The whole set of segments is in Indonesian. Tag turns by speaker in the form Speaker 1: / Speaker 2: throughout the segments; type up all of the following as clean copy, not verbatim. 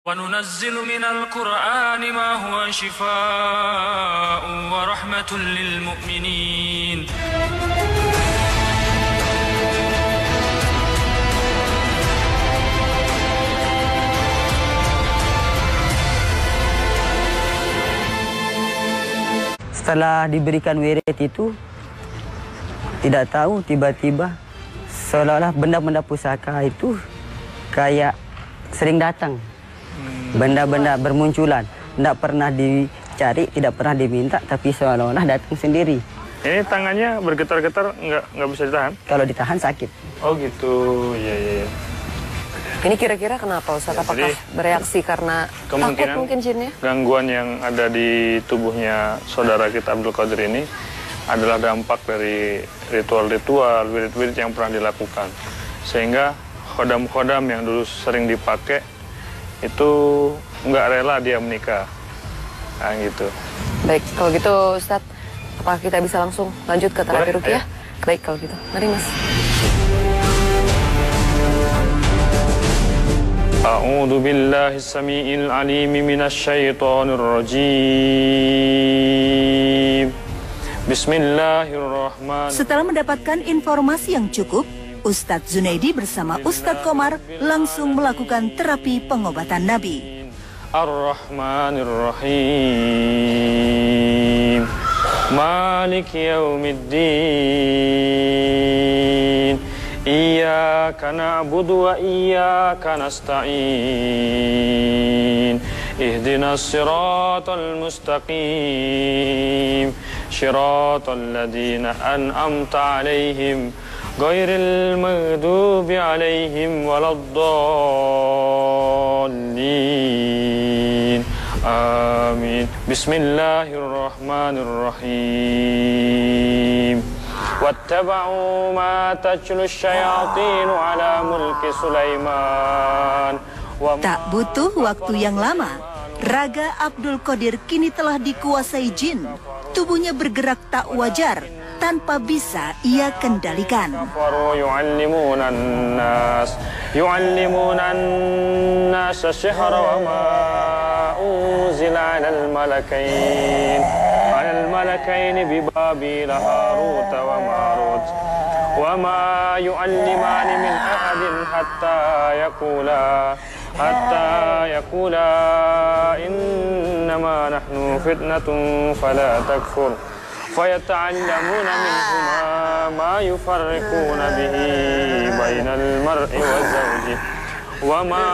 Speaker 1: وَنُنَزِّلُ مِنَ الْقُرْآنِ مَا هُوَ شِفَاءٌ وَرَحْمَةٌ لِلْمُؤْمِنِينَ.
Speaker 2: Setelah diberikan wirid itu, tidak tahu tiba-tiba seolah-olah benda-benda pusaka itu kayak sering datang. Benda-benda bermunculan, tidak pernah dicari, tidak pernah diminta, tapi seolah-olah datang sendiri.
Speaker 3: Ini tangannya bergetar-getar, nggak bisa ditahan?
Speaker 2: Kalau ditahan sakit.
Speaker 3: Oh gitu, iya.
Speaker 4: Ini kira-kira kenapa Ustaz? Apakah bereaksi karena takut mungkin jinnya?
Speaker 3: Gangguan yang ada di tubuhnya saudara kita Abdul Qadir ini adalah dampak dari ritual-ritual, wirid-wirid yang pernah dilakukan. Sehingga khodam-khodam yang dulu sering dipakai itu nggak rela dia menikah. Nah gitu.
Speaker 4: Baik, kalau gitu Ustaz, apakah kita bisa langsung lanjut ke terapi ruqyah? Baik kalau gitu, mari Mas.
Speaker 3: A'udzu billahi samii'il 'aliim minasy syaithaanir rajiim. Bismillahirrahmanirrahim.
Speaker 5: Setelah mendapatkan informasi yang cukup, Ustadz Zunaidi bersama Ustadz Komar langsung melakukan terapi pengobatan Nabi.
Speaker 3: Ar-Rahmanir-Rahim. Malik yaumiddin. Iyyaka na'budu wa iyyaka nasta'in. Ihdinas siratal mustaqim. Siratal ladzina an'amta 'alaihim ghairil maghdubi 'alaihim waladdallin. Amin. Bismillahirrahmanirrahim. Wattaba'u ma tatlu syayatin 'ala mulki Sulaiman.
Speaker 5: Tak butuh waktu yang lama, raga Abdul Qadir kini telah dikuasai jin. Tubuhnya bergerak tak wajar, tanpa bisa ia kendalikan.
Speaker 3: Yu'allimunan nas sihra wa ma unzila 'alal malakain bi Babil Harut wa Marut wa ma yu'allimani min ahadin hatta yaqula innama nahnu fitnatun fala takfur. فَيَتَعَلَّمُونَ مِنْهُمَا مَا يُفَرِّقُونَ بِهِ بَيْنَ الْمَرْءِ وَزَوْجِهِ وَمَا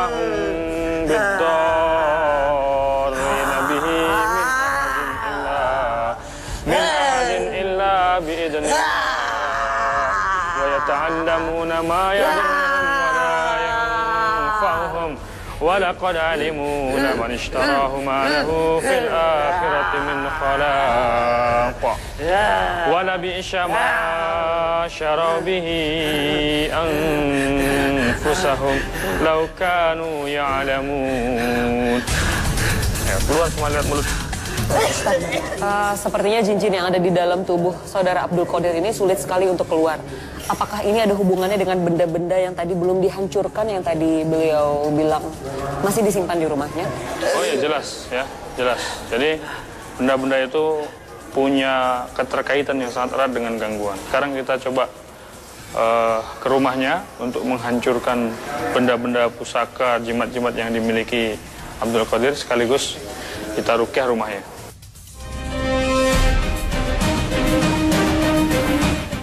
Speaker 3: هُمْ بِالضَّارِّينَ بِهِ مِنْ أَحَدٍ إِلَّا بِإِذْنِ اللَّهِ وَيَتَعَلَّمُونَ مَا يَضُرُّهُمْ وَلَا يَنفَعُهُمْ وَلَقَدْ عَلِمُوا لَمَنِ اشْتَرَاهُ مَا لَهُ فِي الْآخِرَةِ مِنْ خَلَاقٍ وَلَبِئْسَ مَا شَرَوْا بِهِ أَنفُسَهُمْ لَوْ كَانُوا يَعْلَمُونَ. Ya, keluar semua lihat mulut.
Speaker 4: Sepertinya jin-jin yang ada di dalam tubuh saudara Abdul Qadir ini sulit sekali untuk keluar. Apakah ini ada hubungannya dengan benda-benda yang tadi belum dihancurkan, yang tadi beliau bilang masih disimpan di rumahnya?
Speaker 3: Oh ya, jelas. Jadi benda-benda itu punya keterkaitan yang sangat erat dengan gangguan. Sekarang kita coba ke rumahnya untuk menghancurkan benda-benda pusaka, jimat-jimat yang dimiliki Abdul Qadir, sekaligus kita ruqyah rumahnya.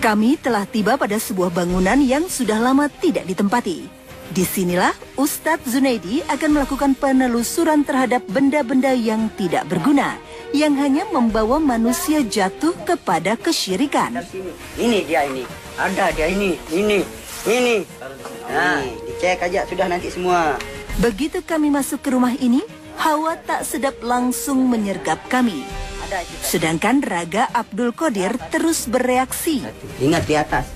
Speaker 5: Kami telah tiba pada sebuah bangunan yang sudah lama tidak ditempati. Disinilah Ustadz Zunaidi akan melakukan penelusuran terhadap benda-benda yang tidak berguna, yang hanya membawa manusia jatuh kepada kesyirikan.
Speaker 2: Ini dia ini, ada dia ini. Nah, dicek aja sudah nanti semua.
Speaker 5: Begitu kami masuk ke rumah ini, hawa tak sedap langsung menyergap kami. Sedangkan raga Abdul Qadir terus bereaksi.
Speaker 2: Ingat di atas.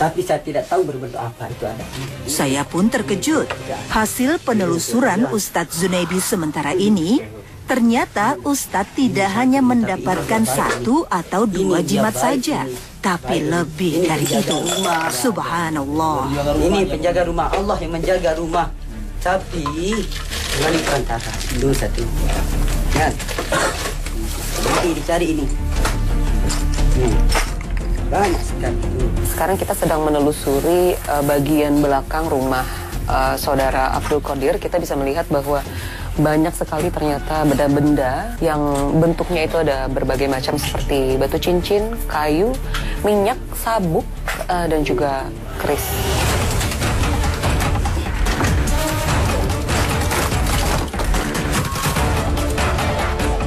Speaker 2: Tapi saya tidak tahu berbentuk apa itu ada.
Speaker 5: Saya pun terkejut. Hasil penelusuran Ustadz Zunaidi sementara ini, ternyata Ustadz tidak hanya mendapatkan 1 atau 2 jimat saja, tapi lebih dari itu. Subhanallah.
Speaker 2: Ini penjaga rumah, Allah yang menjaga rumah. Tapi Kembali perantara. Dulu satu. Ya. Nanti dicari ini. Banyak sekali.
Speaker 4: Sekarang kita sedang menelusuri bagian belakang rumah saudara Abdul Qadir. Kita bisa melihat bahwa banyak sekali ternyata benda-benda yang bentuknya itu ada berbagai macam seperti batu cincin, kayu, minyak, sabuk, dan juga keris.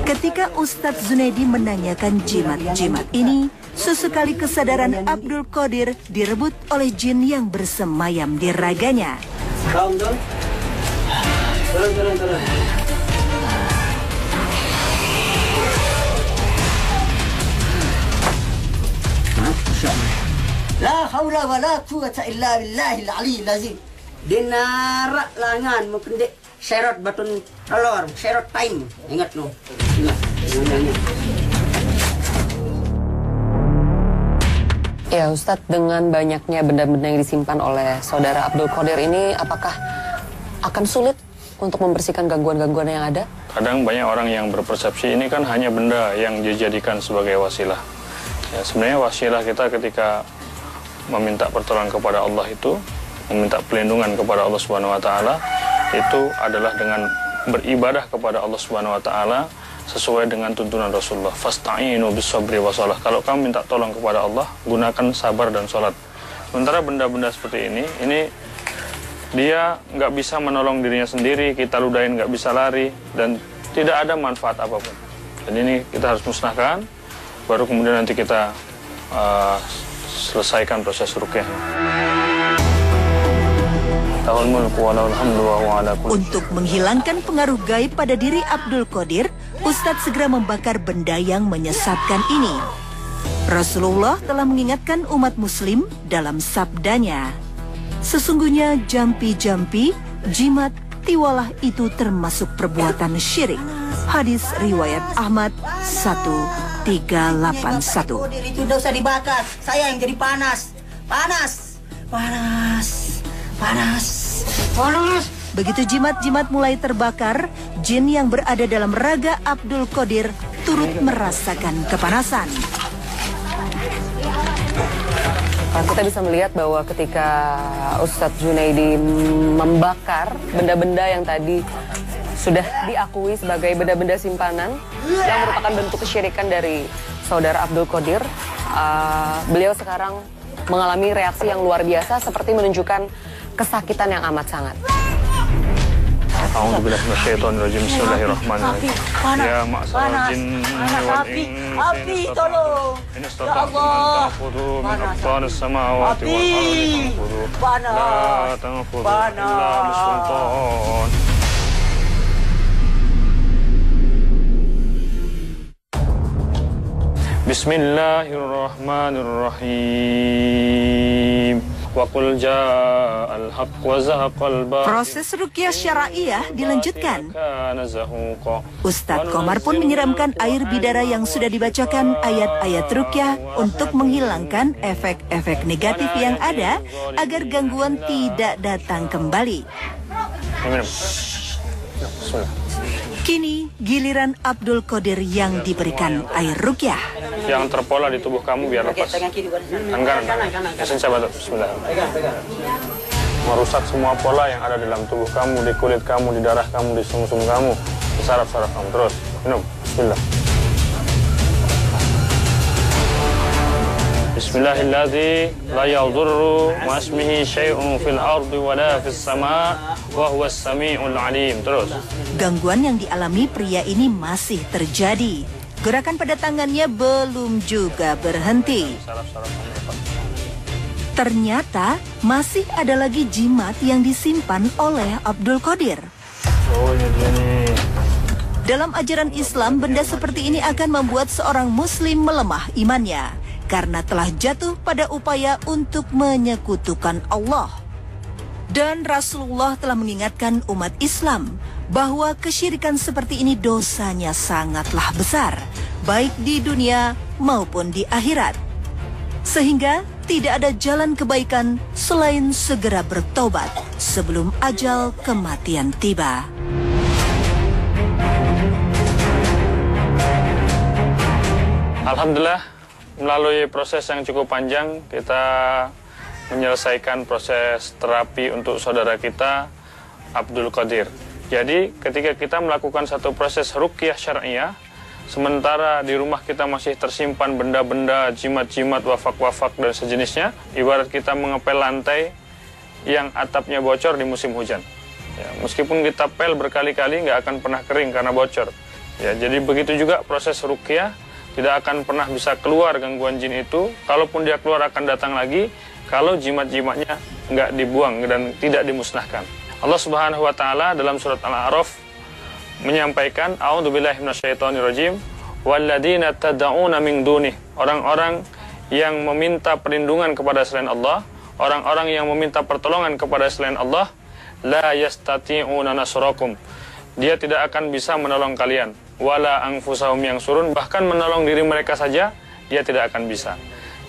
Speaker 5: Ketika Ustadz Zunaidi menanyakan jimat-jimat ini, sesekali kesadaran Abdul Qadir direbut oleh jin yang bersemayam di raganya.
Speaker 2: Turun. La haula wa la quwwata illa billahil aliyyil azim. Dinarak langan mungkin dek serot batun telur, serot time. Ingat no. Ingat.
Speaker 4: Ya Ustadz, dengan banyaknya benda-benda yang disimpan oleh saudara Abdul Qadir ini, apakah akan sulit untuk membersihkan gangguan-gangguan yang ada?
Speaker 3: Kadang banyak orang yang berpersepsi ini kan hanya benda yang dijadikan sebagai wasilah. Ya, sebenarnya wasilah kita ketika meminta pertolongan kepada Allah itu, meminta pelindungan kepada Allah Subhanahu wa taala, itu adalah dengan beribadah kepada Allah Subhanahu wa taala sesuai dengan tuntunan Rasulullah. Fasta'inu bis-sabri wassalah. Kalau kamu minta tolong kepada Allah, gunakan sabar dan sholat. Sementara benda-benda seperti ini dia nggak bisa menolong dirinya sendiri, kita ludahin nggak bisa lari, dan tidak ada manfaat apapun. Jadi ini kita harus musnahkan, baru kemudian nanti kita selesaikan proses ruqyah.
Speaker 5: Untuk menghilangkan pengaruh gaib pada diri Abdul Qadir, Ustadz segera membakar benda yang menyesatkan ini. Rasulullah telah mengingatkan umat muslim dalam sabdanya, sesungguhnya jampi-jampi, jimat, tiwalah itu termasuk perbuatan syirik. Hadis riwayat Ahmad 1381.
Speaker 2: Itu udah usah dibakar. Saya yang jadi panas. Panas.
Speaker 5: Begitu jimat-jimat mulai terbakar, jin yang berada dalam raga Abdul Qadir turut merasakan kepanasan.
Speaker 4: Kita bisa melihat bahwa ketika Ustadz Zunaidi membakar benda-benda yang tadi sudah diakui sebagai benda-benda simpanan yang merupakan bentuk kesyirikan dari saudara Abdul Qadir, beliau sekarang mengalami reaksi yang luar biasa seperti menunjukkan kesakitan yang amat sangat.
Speaker 3: A'udzubillahi minasyaitonirrajim. Bismillahirrahmanirrahim. Ya ma'syarul jinni wal insi.
Speaker 2: Api, tolong.
Speaker 3: Ini Allah. Min aqtaris samawati wal ardi tanfudu. La tanfudu illa bisultan. Bismillahirrahmanirrahim.
Speaker 5: Proses ruqyah syara'iyah dilanjutkan. Ustadz Komar pun menyiramkan air bidara yang sudah dibacakan ayat-ayat ruqyah untuk menghilangkan efek-efek negatif yang ada agar gangguan tidak datang kembali. Kini giliran Abdul Qadir yang diberikan air ruqyah.
Speaker 3: Yang terpola di tubuh kamu biar lepas. Anggaran. Saya bantu. Bismillah. Merusak semua pola yang ada dalam tubuh kamu, di kulit kamu, di darah kamu, di sumsum kamu, di saraf-saraf kamu. Terus minum. Bismillah. Bismillahilladzi la yadurru ma ismihi syai'un fil ardi wala fis sama' wa huwas sami'ul alim. Terus.
Speaker 5: Gangguan yang dialami pria ini masih terjadi. Gerakan pada tangannya belum juga berhenti. Ternyata masih ada lagi jimat yang disimpan oleh Abdul Qadir. Dalam ajaran Islam, benda seperti ini akan membuat seorang muslim melemah imannya karena telah jatuh pada upaya untuk menyekutukan Allah. Dan Rasulullah telah mengingatkan umat Islam bahwa kesyirikan seperti ini dosanya sangatlah besar, baik di dunia maupun di akhirat. Sehingga tidak ada jalan kebaikan selain segera bertobat sebelum ajal kematian tiba.
Speaker 3: Alhamdulillah, melalui proses yang cukup panjang, kita menyelesaikan proses terapi untuk saudara kita, Abdul Qadir. Jadi, ketika kita melakukan satu proses ruqyah syar'iyah, sementara di rumah kita masih tersimpan benda-benda, jimat-jimat, wafak-wafak, dan sejenisnya, ibarat kita mengepel lantai yang atapnya bocor di musim hujan. Ya, meskipun kita pel berkali-kali, nggak akan pernah kering karena bocor. Ya, jadi begitu juga proses ruqyah, tidak akan pernah bisa keluar gangguan jin itu. Kalaupun dia keluar akan datang lagi, kalau jimat-jimatnya nggak dibuang dan tidak dimusnahkan. Allah Subhanahu wa Ta'ala dalam surat Al-A'raf menyampaikan, A'udzubillahi minasyaitonirrajim, walladzina tad'una min dunih, orang-orang yang meminta perlindungan kepada selain Allah, orang-orang yang meminta pertolongan kepada selain Allah, la yastati'una nasrakum, dia tidak akan bisa menolong kalian, wala anfusahum yansurun, bahkan menolong diri mereka saja dia tidak akan bisa.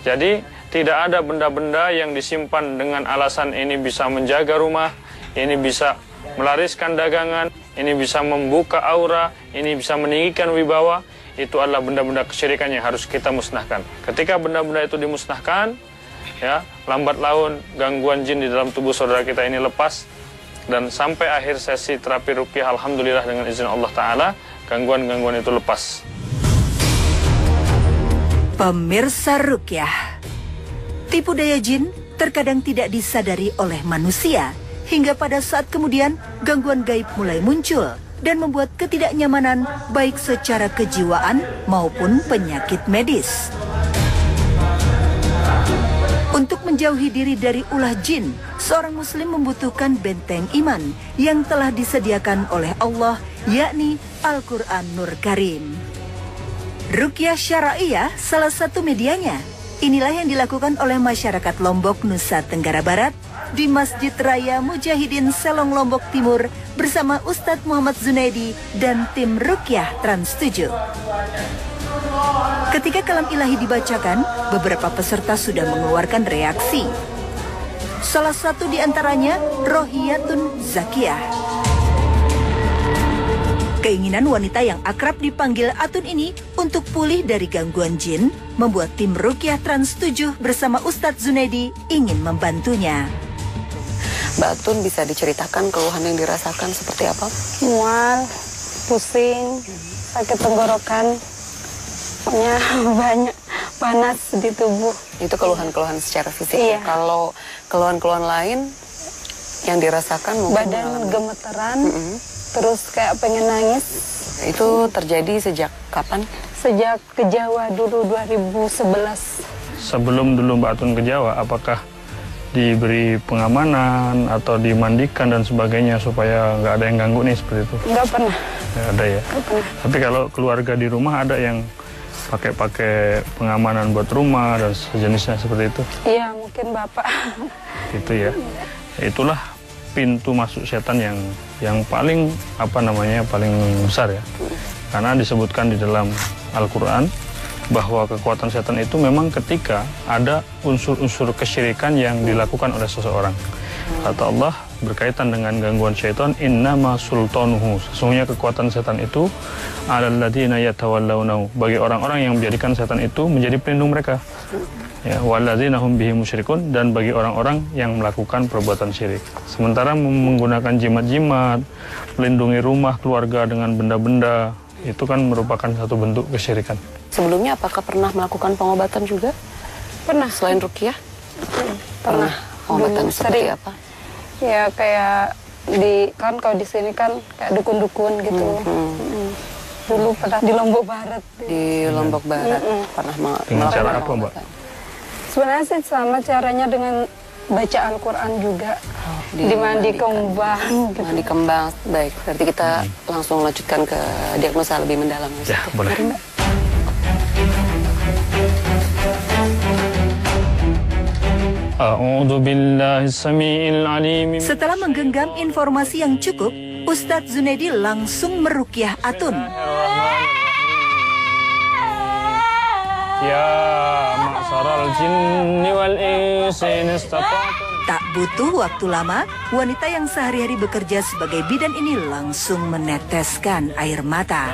Speaker 3: Jadi tidak ada benda-benda yang disimpan dengan alasan ini bisa menjaga rumah, ini bisa melariskan dagangan, ini bisa membuka aura, ini bisa meninggikan wibawa. Itu adalah benda-benda kesyirikan yang harus kita musnahkan. Ketika benda-benda itu dimusnahkan, ya, lambat laun gangguan jin di dalam tubuh saudara kita ini lepas. Dan sampai akhir sesi terapi ruqyah, alhamdulillah dengan izin Allah Ta'ala, gangguan-gangguan itu lepas.
Speaker 5: Pemirsa ruqyah, tipu daya jin terkadang tidak disadari oleh manusia, hingga pada saat kemudian gangguan gaib mulai muncul dan membuat ketidaknyamanan baik secara kejiwaan maupun penyakit medis. Untuk menjauhi diri dari ulah jin, seorang muslim membutuhkan benteng iman yang telah disediakan oleh Allah, yakni Al-Quran Nur Karim. Ruqyah Syara'iyah salah satu medianya. Inilah yang dilakukan oleh masyarakat Lombok, Nusa Tenggara Barat di Masjid Raya Mujahidin Selong Lombok Timur bersama Ustadz Muhammad Zunaidi dan tim Ruqyah Trans 7. Ketika kalam ilahi dibacakan, beberapa peserta sudah mengeluarkan reaksi. Salah satu di antaranya Rohiyatun Zakiyah. Keinginan wanita yang akrab dipanggil Atun ini untuk pulih dari gangguan jin membuat tim Ruqyah Trans 7 bersama Ustadz Zunaidi ingin membantunya.
Speaker 4: Mbak Atun, bisa diceritakan keluhan yang dirasakan seperti apa?
Speaker 6: Mual, pusing, sakit tenggorokan, pokoknya banyak panas di tubuh.
Speaker 4: Itu keluhan-keluhan secara fisik.
Speaker 6: Iya.
Speaker 4: Kalau keluhan-keluhan lain yang dirasakan mungkin
Speaker 6: Badan gemeteran, terus kayak pengen nangis.
Speaker 4: Itu terjadi sejak kapan?
Speaker 6: Sejak ke Jawa dulu 2011.
Speaker 3: Sebelum dulu Mbak Atun ke Jawa, apakah diberi pengamanan atau dimandikan dan sebagainya supaya nggak ada yang ganggu nih seperti itu?
Speaker 6: Nggak pernah.
Speaker 3: Ya, ada ya?
Speaker 6: Nggak pernah.
Speaker 3: Tapi kalau keluarga di rumah ada yang pakai pengamanan buat rumah dan sejenisnya seperti itu?
Speaker 6: Iya, mungkin Bapak.
Speaker 3: Gitu ya. Itulah pintu masuk setan yang paling paling besar ya. Karena disebutkan di dalam Al-Quran bahwa kekuatan setan itu memang ketika ada unsur-unsur kesyirikan yang dilakukan oleh seseorang. Kata Allah berkaitan dengan gangguan syaitan, innama sultanuhu, sesungguhnya kekuatan setan itu alal ladzina yatawallawnahu, bagi orang-orang yang menjadikan setan itu menjadi pelindung mereka. Ya, walladzina hum bihi musyrikun, dan bagi orang-orang yang melakukan perbuatan syirik. Sementara menggunakan jimat-jimat, melindungi rumah keluarga dengan benda-benda, itu kan merupakan satu bentuk kesyirikan.
Speaker 4: Sebelumnya apakah pernah melakukan pengobatan juga?
Speaker 6: Pernah.
Speaker 4: Selain ruqyah?
Speaker 6: Pernah.
Speaker 4: Pengobatan seperti
Speaker 6: Sering.
Speaker 4: apa?
Speaker 6: Ya kayak kalau di sini kan kayak dukun-dukun gitu. Dulu pernah di Lombok Barat.
Speaker 4: Di Lombok Barat pernah
Speaker 3: Dengan
Speaker 4: melakukan
Speaker 3: cara apa, Mbak?
Speaker 4: pengobatan.
Speaker 6: Sebenarnya sih sama caranya dengan baca Al-Quran juga. Dimandi kembang. Gitu.
Speaker 4: Mandi kembang. Baik, berarti kita langsung lanjutkan ke diagnosa lebih mendalam.
Speaker 3: Ya, boleh.
Speaker 4: Mari, Mbak.
Speaker 5: Setelah menggenggam informasi yang cukup, Ustadz Zunaidi langsung meruqyah Atun.
Speaker 3: Ya ma'saral jinni wal insi istata'tum.
Speaker 5: Tak butuh waktu lama, wanita yang sehari-hari bekerja sebagai bidan ini langsung meneteskan air mata.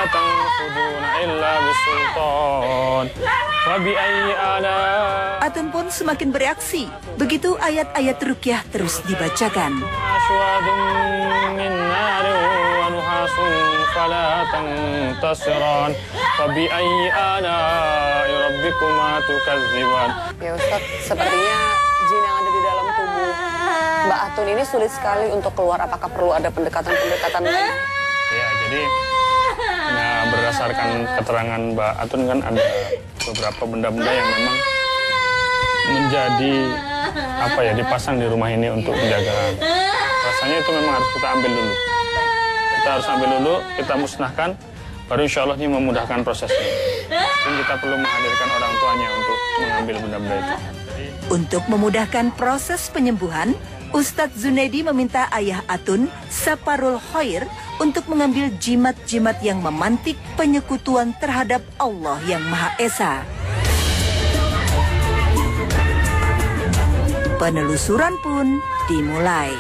Speaker 3: tanfuduna illa bisultan. Wa bi ayyi ala.
Speaker 5: Atun pun semakin bereaksi. Begitu ayat-ayat ruqyah terus dibacakan.
Speaker 3: Aswadun min narin wa nuhasun fala tantasiran. Wa bi ayyi ala rabbikuma tukadziban.
Speaker 4: Ya Ustaz, sepertinya jin yang ada di dalam tubuh Mbak Atun ini sulit sekali untuk keluar. Apakah perlu ada pendekatan-pendekatan lain?
Speaker 3: Ya, jadi berdasarkan keterangan Mbak Atun kan ada beberapa benda-benda yang memang menjadi dipasang di rumah ini untuk penjagaan. Rasanya itu memang harus kita ambil dulu. Kita harus ambil dulu, kita musnahkan, baru insya Allah ini memudahkan prosesnya. Dan kita perlu menghadirkan orang tuanya untuk mengambil benda-benda itu.
Speaker 5: Untuk memudahkan proses penyembuhan, Ustadz Zunaidi meminta ayah Atun, Saparul Khair, untuk mengambil jimat-jimat yang memantik penyekutuan terhadap Allah yang Maha Esa. Penelusuran pun dimulai.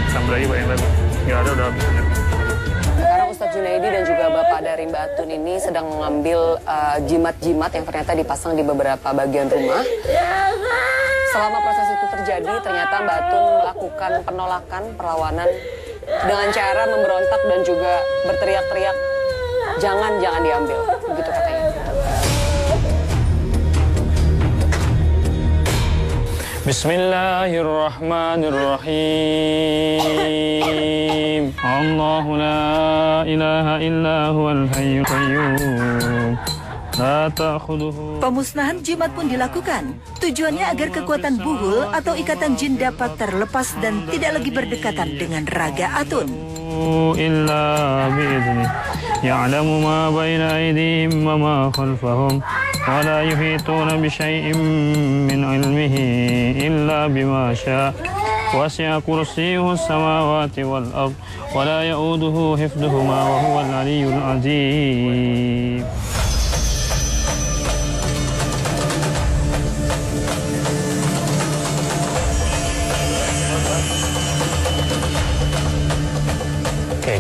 Speaker 3: Sambil lagi Pak yang lain. Nggak ada, udah habis.
Speaker 4: Sekarang Ustadz Zunaidi dan juga Bapak dari Mbak Atun ini sedang mengambil jimat-jimat yang ternyata dipasang di beberapa bagian rumah. Selama proses itu terjadi, ternyata Mbak Atun melakukan penolakan, perlawanan dengan cara memberontak dan juga berteriak-teriak, jangan diambil, begitu katanya.
Speaker 3: Bismillahirrahmanirrahim. Allahu la ilaha illa huwal hayyul qayyum.
Speaker 5: Pemusnahan jimat pun dilakukan. Tujuannya agar kekuatan buhul atau ikatan jin dapat terlepas dan tidak lagi berdekatan dengan raga Atun.
Speaker 3: Illa bi'idni ya'lamu ma baina aydihim wa ma khalfahum wa la yuhituna bi syai'in min ilmihi illa bima syaa. Wasi'a kursiyyuhu as-samawati wal ard wa la ya'uduhu hifdhuhuma wa huwal 'aliyyul 'azim.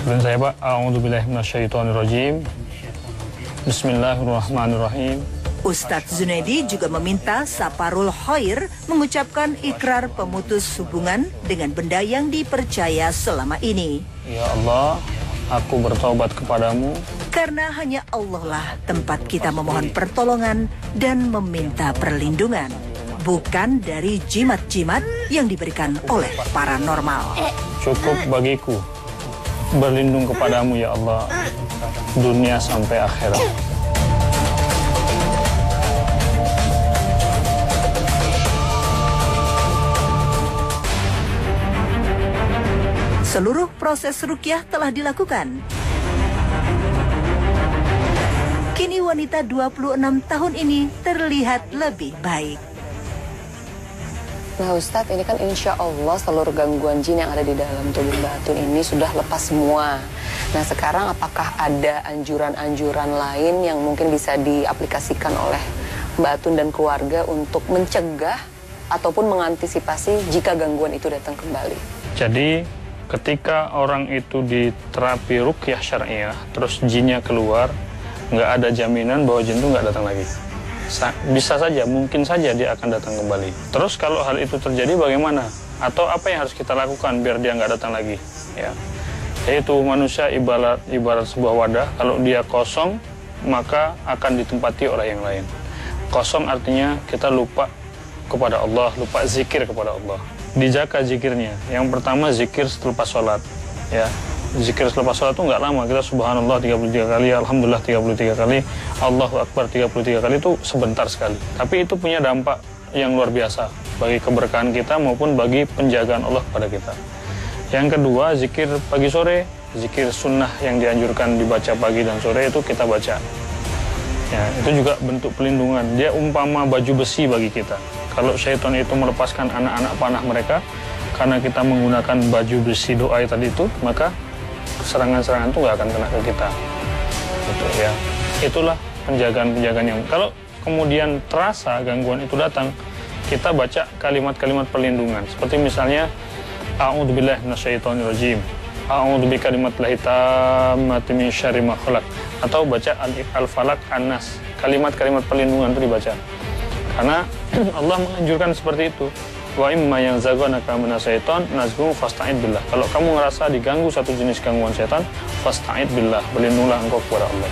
Speaker 3: Kemudian saya Pak, a'udzubillahi minasyaitonirrajim. Bismillahirrahmanirrahim.
Speaker 5: Ustadz Zunaidi juga meminta Saparul Khair mengucapkan ikrar pemutus hubungan dengan benda yang dipercaya selama ini.
Speaker 3: Ya Allah, aku bertobat kepadamu.
Speaker 5: Karena hanya Allah lah tempat kita memohon pertolongan dan meminta perlindungan. Bukan dari jimat-jimat yang diberikan oleh paranormal.
Speaker 3: Cukup bagiku berlindung kepadamu ya Allah, dunia sampai akhirat.
Speaker 5: Seluruh proses ruqyah telah dilakukan. Kini wanita 26 tahun ini terlihat lebih baik.
Speaker 4: Nah Ustadz, ini kan insya Allah seluruh gangguan jin yang ada di dalam tubuh Mbak Atun ini sudah lepas semua. Nah sekarang apakah ada anjuran-anjuran lain yang mungkin bisa diaplikasikan oleh Mbak Atun dan keluarga untuk mencegah ataupun mengantisipasi jika gangguan itu datang kembali?
Speaker 3: Jadi ketika orang itu diterapi ruqyah syar'iyah, terus jinnya keluar, nggak ada jaminan bahwa jin itu nggak datang lagi. Bisa saja, mungkin saja dia akan datang kembali. Terus kalau hal itu terjadi bagaimana? Atau apa yang harus kita lakukan biar dia nggak datang lagi? Ya, yaitu manusia ibarat sebuah wadah. Kalau dia kosong, maka akan ditempati oleh yang lain. Kosong artinya kita lupa kepada Allah, lupa zikir kepada Allah. Dijaga zikirnya. Yang pertama zikir setelah sholat. Ya. Zikir selepas sholat itu nggak lama, kita subhanallah 33 kali, alhamdulillah 33 kali, Allahu akbar 33 kali, itu sebentar sekali. Tapi itu punya dampak yang luar biasa bagi keberkahan kita maupun bagi penjagaan Allah kepada kita. Yang kedua, zikir pagi sore, zikir sunnah yang dianjurkan dibaca pagi dan sore itu kita baca. Ya, itu juga bentuk pelindungan. Dia umpama baju besi bagi kita. Kalau syaitan itu melepaskan anak-anak panah mereka, karena kita menggunakan baju besi doa tadi itu, maka serangan-serangan itu nggak akan kena ke kita. Gitu, ya. Itulah penjagaan-penjagaan yang kalau kemudian terasa gangguan itu datang, kita baca kalimat-kalimat perlindungan. Seperti misalnya, a'udzubillahi minasyaitonirrajim. A'udzu bikalimatillahit tammati min syarri ma khalaq, atau baca Al-Falaq, An-Nas. Kalimat-kalimat perlindungan itu dibaca. Karena Allah menganjurkan seperti itu. Wa imma yanzaghunaka minas syaiton nazghun fasta'id billah. Kalau kamu ngerasa diganggu satu jenis gangguan setan, fasta'id billah, berlindunglah engkau kepada Allah.